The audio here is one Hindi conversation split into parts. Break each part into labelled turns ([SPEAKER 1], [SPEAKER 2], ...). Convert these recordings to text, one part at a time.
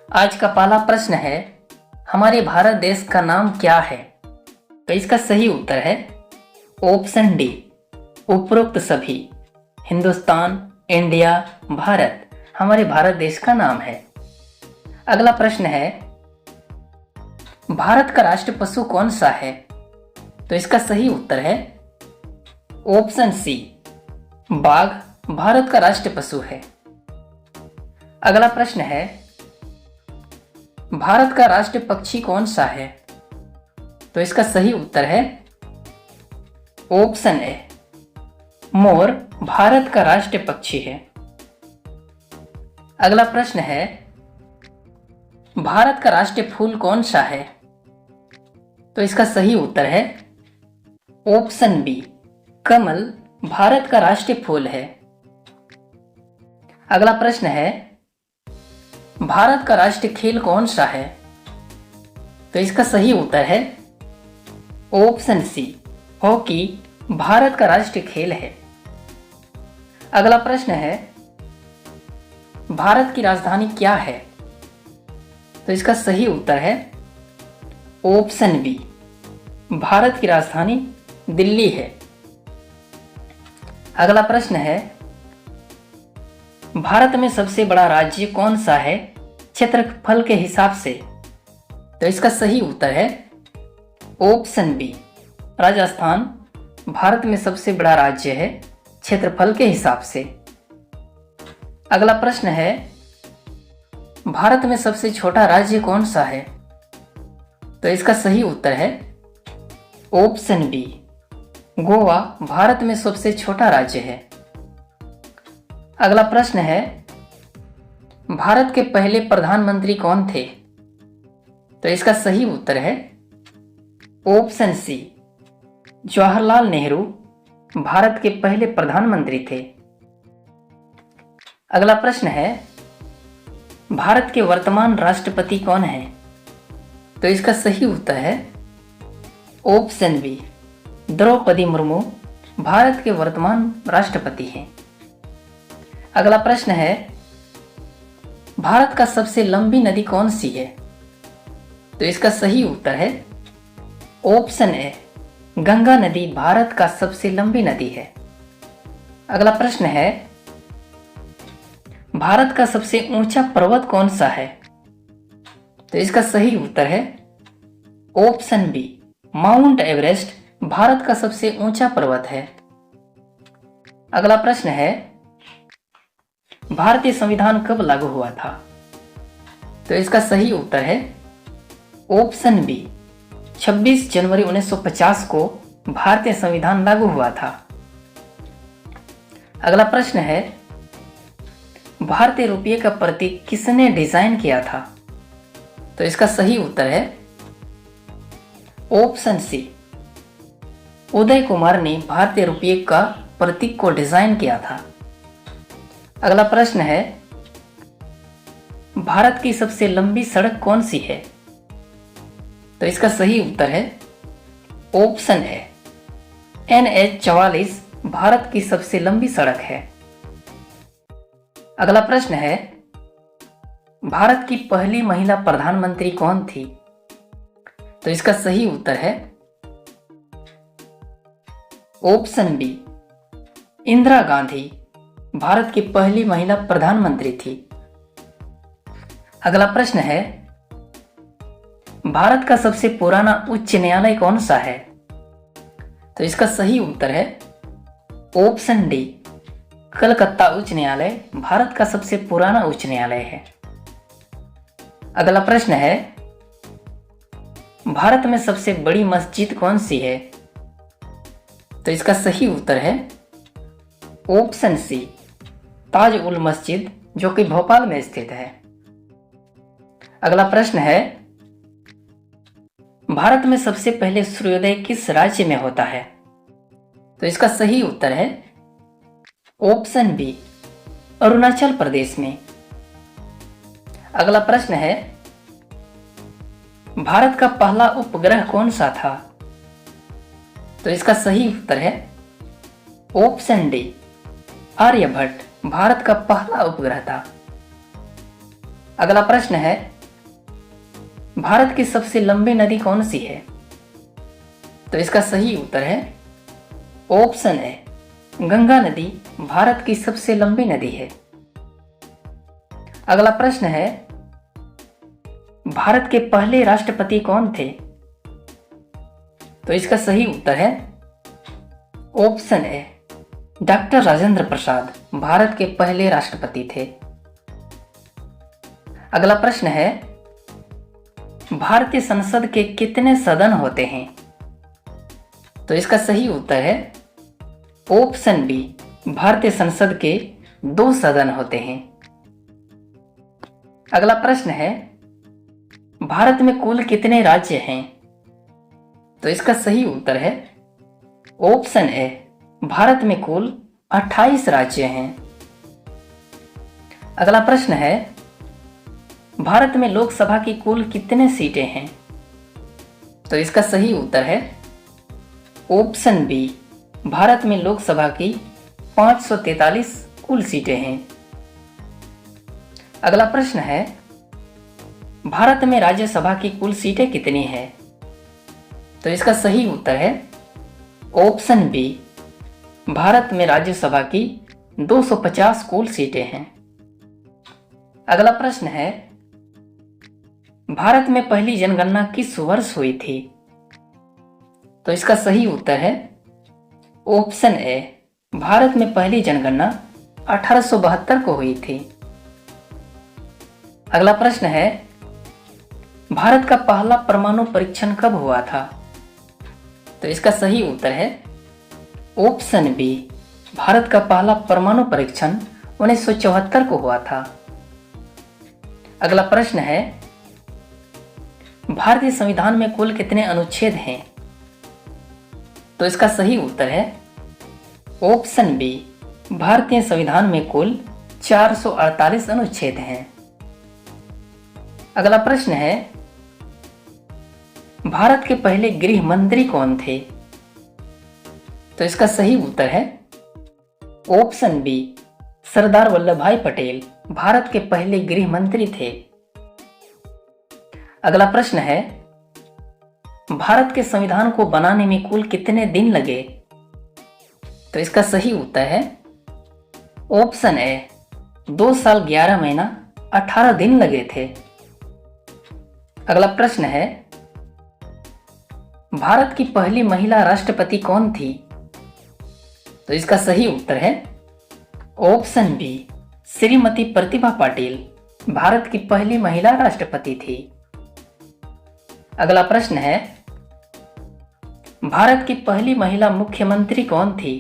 [SPEAKER 1] आज का पहला प्रश्न है, हमारे भारत देश का नाम क्या है? तो इसका सही उत्तर है ऑप्शन डी, उपरोक्त सभी। हिंदुस्तान, इंडिया, भारत हमारे भारत देश का नाम है। अगला प्रश्न है, भारत का राष्ट्र पशु कौन सा है? तो इसका सही उत्तर है ऑप्शन सी, बाघ भारत का राष्ट्र पशु है। अगला प्रश्न है, भारत का राष्ट्र पक्षी कौन सा है? तो इसका सही उत्तर है ऑप्शन ए, मोर भारत का राष्ट्रीय पक्षी है। अगला प्रश्न है, भारत का राष्ट्रीय फूल कौन सा है? तो इसका सही उत्तर है ऑप्शन बी, कमल भारत का राष्ट्रीय फूल है। अगला प्रश्न है, भारत का राष्ट्रीय खेल कौन सा है? तो इसका सही उत्तर है ऑप्शन सी, हॉकी भारत का राष्ट्रीय खेल है। अगला प्रश्न है, भारत की राजधानी क्या है? तो इसका सही उत्तर है ऑप्शन बी, भारत की राजधानी दिल्ली है। अगला प्रश्न है, भारत में सबसे बड़ा राज्य कौन सा है क्षेत्रफल के हिसाब से? तो इसका सही उत्तर है ऑप्शन बी, राजस्थान भारत में सबसे बड़ा राज्य है क्षेत्रफल के हिसाब से। अगला प्रश्न है, भारत में सबसे छोटा राज्य कौन सा है? तो इसका सही उत्तर है ऑप्शन बी, गोवा भारत में सबसे छोटा राज्य है। अगला प्रश्न है, भारत के पहले प्रधानमंत्री कौन थे? तो इसका सही उत्तर है ऑप्शन सी, जवाहरलाल नेहरू भारत के पहले प्रधानमंत्री थे। अगला प्रश्न है, भारत के वर्तमान राष्ट्रपति कौन है? तो इसका सही उत्तर है ऑप्शन बी, द्रौपदी मुर्मू भारत के वर्तमान राष्ट्रपति हैं। अगला प्रश्न है, भारत का सबसे लंबी नदी कौन सी है? तो इसका सही उत्तर है ऑप्शन ए, गंगा नदी भारत का सबसे लंबी नदी है। अगला प्रश्न है, भारत का सबसे ऊंचा पर्वत कौन सा है? तो इसका सही उत्तर है option B, Mount Everest Bharat का सबसे ऊंचा पर्वत है। अगला प्रश्न है, भारतीय संविधान कब लागू हुआ था? तो इसका सही उत्तर है ऑप्शन बी, 26 जनवरी 1950 को भारतीय संविधान लागू हुआ था। अगला प्रश्न है, भारतीय रुपये का प्रतीक किसने डिजाइन किया था? तो इसका सही उत्तर है ऑप्शन सी, उदय कुमार ने भारतीय रुपये का प्रतीक को डिजाइन किया था। अगला प्रश्न है, भारत की सबसे लंबी सड़क कौन सी है? तो इसका सही उत्तर है ऑप्शन ए, NH-44 भारत की सबसे लंबी सड़क है। अगला प्रश्न है, भारत की पहली महिला प्रधानमंत्री कौन थी? तो इसका सही उत्तर है ऑप्शन बी, इंदिरा गांधी भारत की पहली महिला प्रधानमंत्री थी। अगला प्रश्न है, भारत का सबसे पुराना उच्च न्यायालय कौन सा है? तो इसका सही उत्तर है ऑप्शन डी, कलकत्ता उच्च न्यायालय भारत का सबसे पुराना उच्च न्यायालय है। अगला प्रश्न है, भारत में सबसे बड़ी मस्जिद कौन सी है? तो इसका सही उत्तर है ऑप्शन सी, ताज उल मस्जिद जो कि भोपाल में स्थित है। अगला प्रश्न है, भारत में सबसे पहले सूर्योदय किस राज्य में होता है? तो इसका सही उत्तर है ऑप्शन बी, अरुणाचल प्रदेश में। अगला प्रश्न है, भारत का पहला उपग्रह कौन सा था? तो इसका सही उत्तर है ऑप्शन डी, आर्यभट्ट भारत का पहला उपग्रह था। अगला प्रश्न है, भारत की सबसे लंबी नदी कौन सी है? तो इसका सही उत्तर है ऑप्शन ए, गंगा नदी भारत की सबसे लंबी नदी है। अगला प्रश्न है, भारत के पहले राष्ट्रपति कौन थे? तो इसका सही उत्तर है option A, doctor Rajendra Prasad Bharat के पहले राष्ट्रपति थे। अगला प्रश्न है, भारतीय संसद के कितने सदन होते हैं? तो इसका सही उत्तर है ऑप्शन बी, भारतीय संसद के 2 सदन होते हैं। अगला प्रश्न है, भारत में कुल कितने राज्य हैं? तो इसका सही उत्तर है ऑप्शन ए, भारत में कुल 28 राज्य हैं। अगला प्रश्न है, भारत में लोकसभा की कुल कितने सीटें हैं? तो इसका सही उत्तर है ऑप्शन बी, भारत में लोकसभा की 543 कुल सीटें हैं। अगला प्रश्न है, भारत में राज्यसभा की कुल सीटें कितनी हैं? तो इसका सही उत्तर है ऑप्शन बी, भारत में राज्यसभा की 250 कुल सीटें हैं। अगला प्रश्न है, भारत में पहली जनगणना किस वर्ष हुई थी? तो इसका सही उत्तर है ऑप्शन ए, भारत में पहली जनगणना 1872 को हुई थी। अगला प्रश्न है, भारत का पहला परमाणु परीक्षण कब हुआ था? तो इसका सही उत्तर है ऑप्शन बी, भारत का पहला परमाणु परीक्षण 1974 को हुआ था। अगला प्रश्न है, भारतीय संविधान में कुल कितने अनुच्छेद हैं? तो इसका सही उत्तर है ऑप्शन बी, भारतीय संविधान में कुल 448 अनुच्छेद हैं। अगला प्रश्न है, भारत के पहले गृह मंत्री कौन थे? तो इसका सही उत्तर है ऑप्शन बी, सरदार वल्लभ भाई पटेल भारत के पहले गृह मंत्री थे। अगला प्रश्न है, भारत के संविधान को बनाने में कुल कितने दिन लगे? तो इसका सही उत्तर है ऑप्शन ए, 2 साल 11 महीना 18 दिन लगे थे। अगला प्रश्न है, भारत की पहली महिला राष्ट्रपति कौन थी? तो इसका सही उत्तर है ऑप्शन बी, श्रीमती प्रतिभा पाटिल भारत की पहली महिला राष्ट्रपति थी। अगला प्रश्न है, भारत की पहली महिला मुख्यमंत्री कौन थी?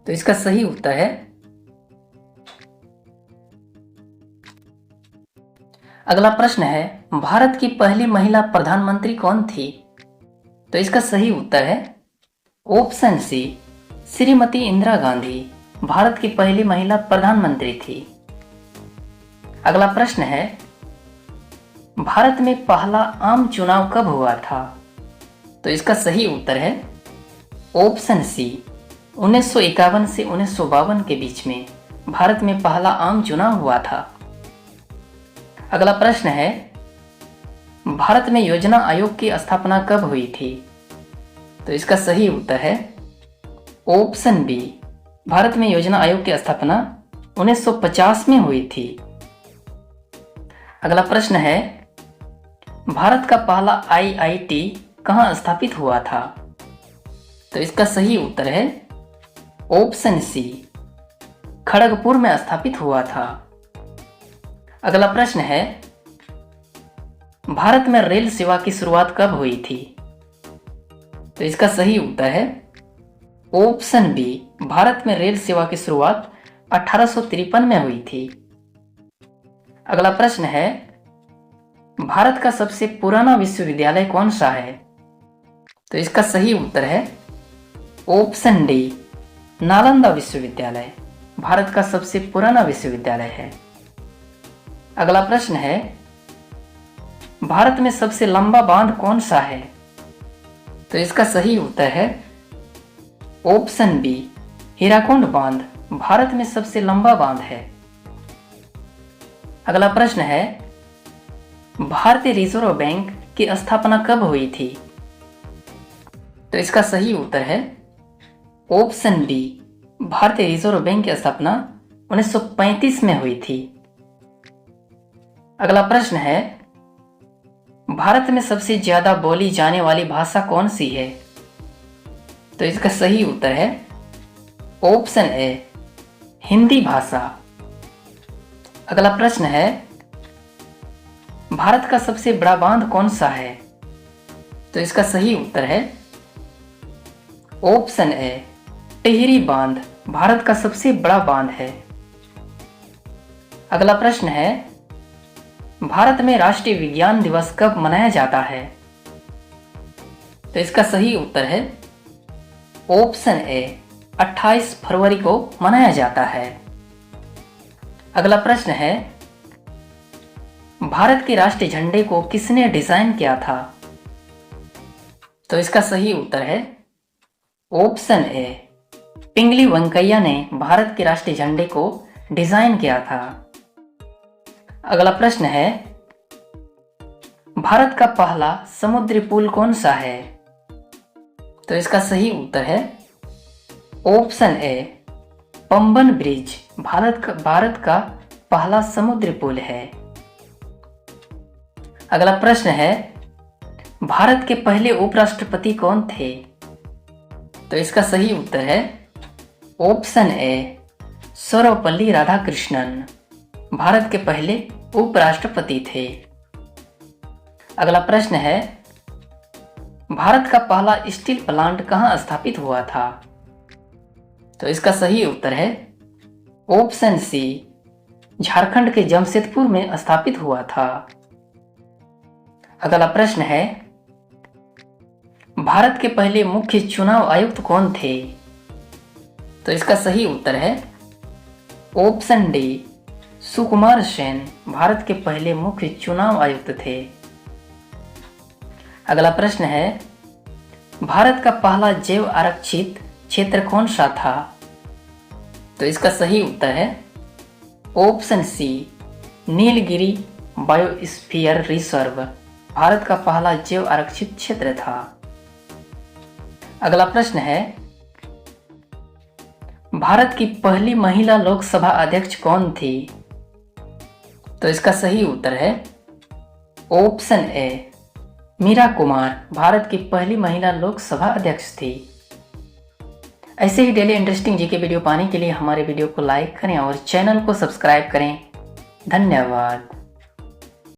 [SPEAKER 1] तो इसका सही उत्तर है अगला प्रश्न है, भारत की पहली महिला प्रधानमंत्री कौन थी? तो इसका सही उत्तर है ऑप्शन सी, श्रीमती इंदिरा गांधी भारत की पहली महिला प्रधानमंत्री थी। अगला प्रश्न है, भारत में पहला आम चुनाव कब हुआ था? तो इसका सही उत्तर है ऑप्शन सी, 1951 से 1952 के बीच में भारत में पहला आम चुनाव हुआ था। अगला प्रश्न है, भारत में योजना आयोग की स्थापना कब हुई थी? तो इसका सही उत्तर है ऑप्शन बी, भारत में योजना आयोग की स्थापना 1950 में हुई थी। अगला प्रश्न है, भारत का पहला IIT कहाँ स्थापित हुआ था? तो इसका सही उत्तर है ऑप्शन सी, खड़गपुर में स्थापित हुआ था। अगला प्रश्न है, भारत में रेल सेवा की शुरुआत कब हुई थी? तो इसका सही उत्तर है ऑप्शन बी, भारत में रेल सेवा की शुरुआत 1853 में हुई थी। अगला प्रश्न है, भारत का सबसे पुराना विश्वविद्यालय कौन सा है? तो इसका सही उत्तर है ऑप्शन डी, नालंदा विश्वविद्यालय भारत का सबसे पुराना विश्वविद्यालय है। अगला प्रश्न है, भारत में सबसे लंबा बांध कौन सा है? तो इसका सही उत्तर है ऑप्शन बी, हीराकुंड बांध भारत में सबसे लंबा बांध है। अगला प्रश्न है, भारतीय रिजर्व बैंक की स्थापना कब हुई थी? तो इसका सही उत्तर है ऑप्शन बी, भारतीय रिजर्व बैंक की स्थापना 1935 में हुई थी। अगला प्रश्न है, भारत में सबसे ज्यादा बोली जाने वाली भाषा कौन सी है? तो इसका सही उत्तर है ऑप्शन ए, हिंदी भाषा। अगला प्रश्न है, भारत का सबसे बड़ा बांध कौन सा है? तो इसका सही उत्तर है ऑप्शन ए, टिहरी बांध भारत का सबसे बड़ा बांध है। अगला प्रश्न है, भारत में राष्ट्रीय विज्ञान दिवस कब मनाया जाता है? तो इसका सही उत्तर है ऑप्शन ए, 28 फरवरी को मनाया जाता है। अगला प्रश्न है, भारत के राष्ट्रीय झंडे को किसने डिजाइन किया था? तो इसका सही उत्तर है ऑप्शन ए, पिंगली वेंकैया ने भारत के राष्ट्रीय झंडे को डिजाइन किया था। अगला प्रश्न है, भारत का पहला समुद्री पुल कौन सा है? तो इसका सही उत्तर है option A, Pamban bridge Bharat का पहला समुद्री पुल है। अगला प्रश्न है, भारत के पहले उपराष्ट्रपति कौन थे? तो इसका सही उत्तर है ऑप्शन ए, सर्वपल्ली राधाकृष्णन भारत के पहले उपराष्ट्रपति थे। अगला प्रश्न है, भारत का पहला स्टील प्लांट कहां स्थापित हुआ था? तो इसका सही उत्तर है ऑप्शन सी, झारखंड के जमशेदपुर में स्थापित हुआ था। अगला प्रश्न है, भारत के पहले मुख्य चुनाव आयुक्त कौन थे? तो इसका सही उत्तर है ऑप्शन डी, सुकुमार सेन भारत के पहले मुख्य चुनाव आयुक्त थे। अगला प्रश्न है, भारत का पहला जैव आरक्षित क्षेत्र कौन सा था? तो इसका सही उत्तर है option C, Nilgiri biosphere reserve Bharat का पहला जैव आरक्षित क्षेत्र था। अगला प्रश्न है, भारत की पहली महिला लोकसभा अध्यक्ष कौन थी? तो इसका सही उत्तर है ऑप्शन ए, मीरा कुमार भारत की पहली महिला लोकसभा अध्यक्ष थी। ऐसे ही डेली इंटरेस्टिंग जीके वीडियो पाने के लिए हमारे वीडियो को लाइक करें और चैनल को सब्सक्राइब करें। धन्यवाद।